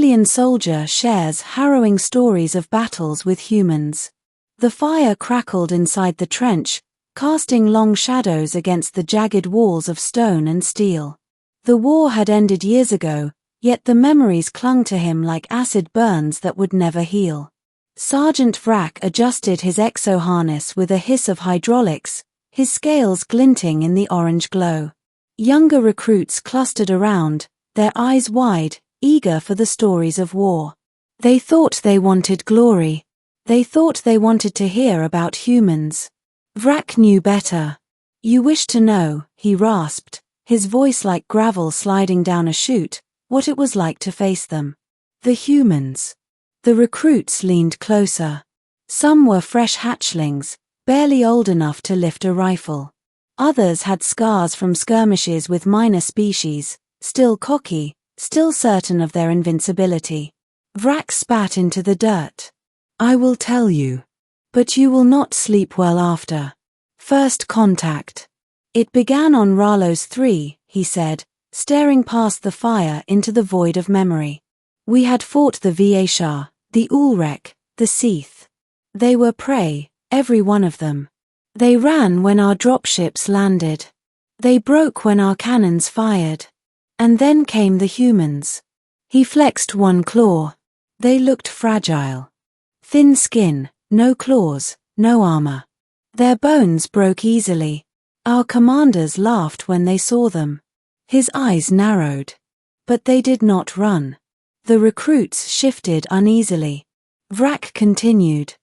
alien soldier shares harrowing stories of battles with humans. The fire crackled inside the trench, casting long shadows against the jagged walls of stone and steel. The war had ended years ago, yet the memories clung to him like acid burns that would never heal. Sergeant Vrack adjusted his exo-harness with a hiss of hydraulics, his scales glinting in the orange glow. Younger recruits clustered around, their eyes wide, eager for the stories of war. They thought they wanted glory. They thought they wanted to hear about humans. Vrack knew better. "You wish to know," he rasped, his voice like gravel sliding down a chute, what it was like to face them. The humans. The recruits leaned closer. Some were fresh hatchlings, barely old enough to lift a rifle. Others had scars from skirmishes with minor species, still cocky, still certain of their invincibility. Vrack spat into the dirt. "I will tell you. But you will not sleep well after. First contact. It began on Ralos 3, he said, staring past the fire into the void of memory. We had fought the Vashar, the Ulrek, the Seath. They were prey, every one of them. They ran when our dropships landed. They broke when our cannons fired. And then came the humans." He flexed one claw. They looked fragile. Thin skin, no claws, no armor. Their bones broke easily. Our commanders laughed when they saw them. His eyes narrowed. But they did not run. The recruits shifted uneasily. Vrack continued.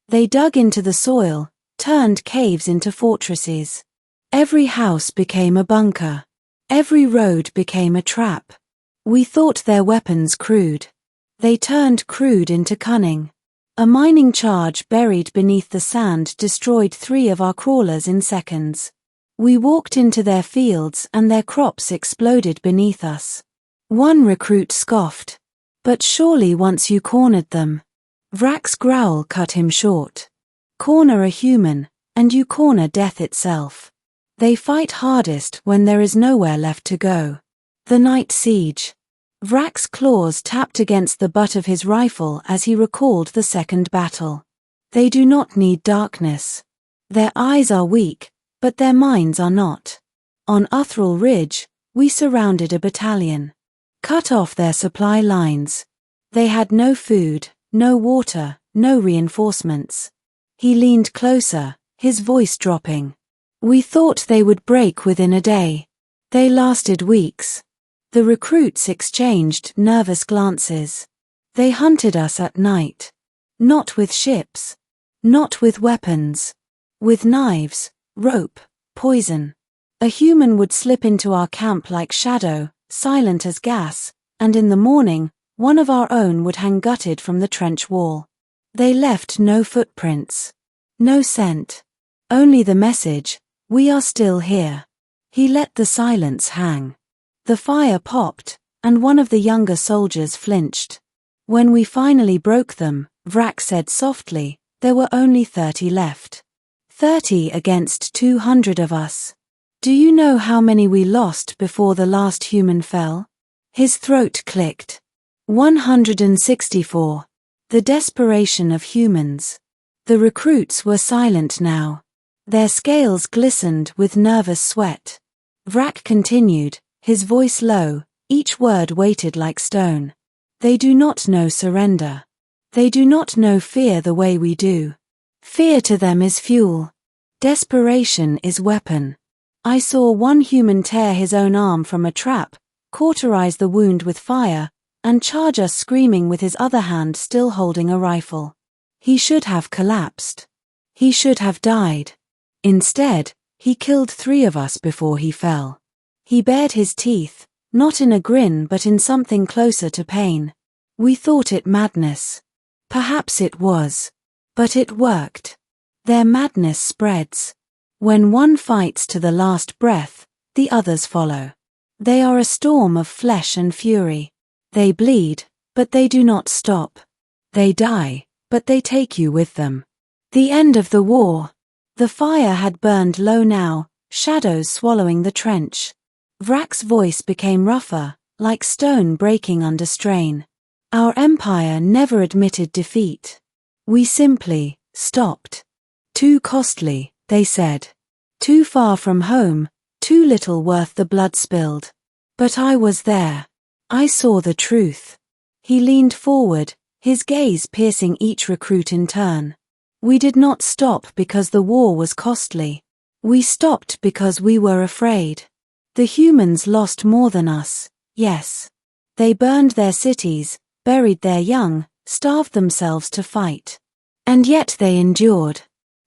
They dug into the soil, turned caves into fortresses. Every house became a bunker. Every road became a trap. We thought their weapons crude. They turned crude into cunning. A mining charge buried beneath the sand destroyed 3 of our crawlers in seconds. We walked into their fields and their crops exploded beneath us. One recruit scoffed. "But surely once you cornered them." Vrack's growl cut him short. "Corner a human, and you corner death itself. They fight hardest when there is nowhere left to go." The night siege. Vrack's claws tapped against the butt of his rifle as he recalled the second battle. They do not need darkness. Their eyes are weak, but their minds are not. On Uthral Ridge, we surrounded a battalion. Cut off their supply lines. They had no food, no water, no reinforcements. He leaned closer, his voice dropping. "We thought they would break within a day. They lasted weeks." The recruits exchanged nervous glances. They hunted us at night. Not with ships. Not with weapons. With knives, rope, poison. A human would slip into our camp like shadow, silent as gas, and in the morning, one of our own would hang gutted from the trench wall. They left no footprints. No scent. Only the message, "We are still here." He let the silence hang. The fire popped, and one of the younger soldiers flinched. When we finally broke them, Vrack said softly, there were only 30 left. 30 against 200 of us. "Do you know how many we lost before the last human fell?" His throat clicked. 164. The desperation of humans. The recruits were silent now. Their scales glistened with nervous sweat. Vrack continued, his voice low, each word weighted like stone. "They do not know surrender. They do not know fear the way we do. Fear to them is fuel. Desperation is weapon. I saw one human tear his own arm from a trap, cauterize the wound with fire, and charge us screaming with his other hand still holding a rifle. He should have collapsed. He should have died. Instead, he killed 3 of us before he fell. He bared his teeth, not in a grin but in something closer to pain. We thought it madness. Perhaps it was. But it worked. Their madness spreads. When one fights to the last breath, the others follow. They are a storm of flesh and fury. They bleed, but they do not stop. They die, but they take you with them. The end of the war. The fire had burned low now, shadows swallowing the trench. Vrack's voice became rougher, like stone breaking under strain. Our empire never admitted defeat. We simply stopped. Too costly, they said. Too far from home, too little worth the blood spilled. But I was there. I saw the truth. He leaned forward, his gaze piercing each recruit in turn. We did not stop because the war was costly. We stopped because we were afraid. The humans lost more than us, yes. They burned their cities, buried their young, starved themselves to fight. And yet they endured.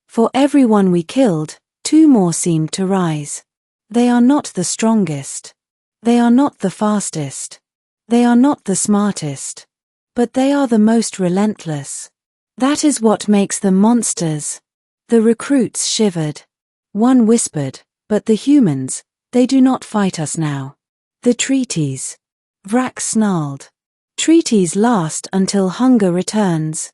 For every one we killed, 2 more seemed to rise. They are not the strongest. They are not the fastest. They are not the smartest. But they are the most relentless. That is what makes them monsters. The recruits shivered. One whispered, but the humans, they do not fight us now. The treaties. Vrak snarled. Treaties last until hunger returns.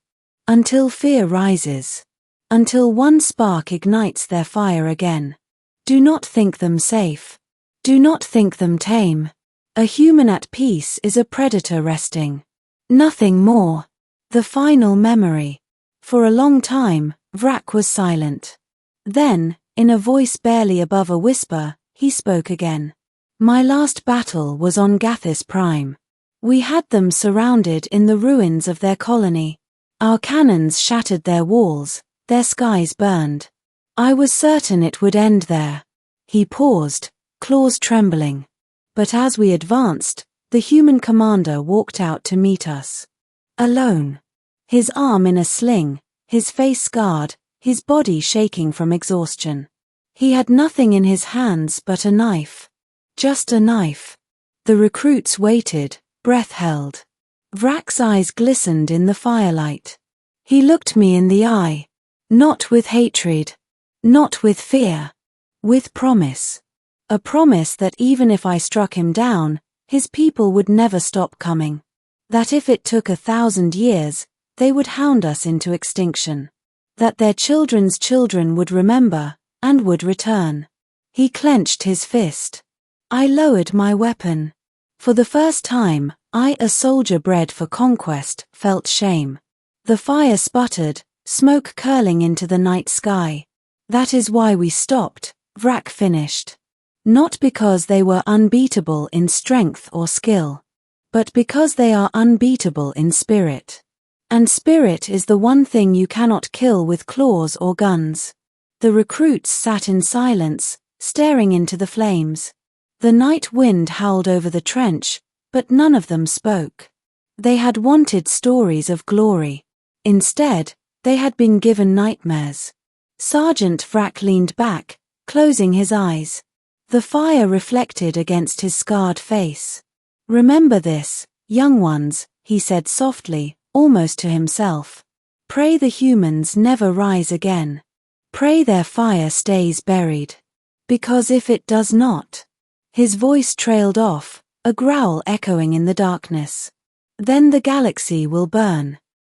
Until fear rises. Until one spark ignites their fire again. Do not think them safe. Do not think them tame. A human at peace is a predator resting. Nothing more. The final memory. For a long time, Vrak was silent. Then, in a voice barely above a whisper, he spoke again. My last battle was on Gathis Prime. We had them surrounded in the ruins of their colony. Our cannons shattered their walls, their skies burned. I was certain it would end there. He paused, claws trembling. But as we advanced, the human commander walked out to meet us. Alone. His arm in a sling, his face scarred, his body shaking from exhaustion. He had nothing in his hands but a knife. Just a knife. The recruits waited, breath held. Vrak's eyes glistened in the firelight. He looked me in the eye. Not with hatred. Not with fear. With promise. A promise that even if I struck him down, his people would never stop coming. That if it took 1,000 years, they would hound us into extinction. That their children's children would remember, and would return. He clenched his fist. I lowered my weapon. For the first time, I, a soldier bred for conquest, felt shame. The fire sputtered, smoke curling into the night sky. That is why we stopped, Vrak finished. Not because they were unbeatable in strength or skill, but because they are unbeatable in spirit. And spirit is the one thing you cannot kill with claws or guns. The recruits sat in silence, staring into the flames. The night wind howled over the trench, but none of them spoke. They had wanted stories of glory. Instead, they had been given nightmares. Sergeant Vrak leaned back, closing his eyes. The fire reflected against his scarred face. Remember this, young ones, he said softly, almost to himself. Pray the humans never rise again. Pray their fire stays buried. Because if it does not... His voice trailed off, a growl echoing in the darkness. Then the galaxy will burn.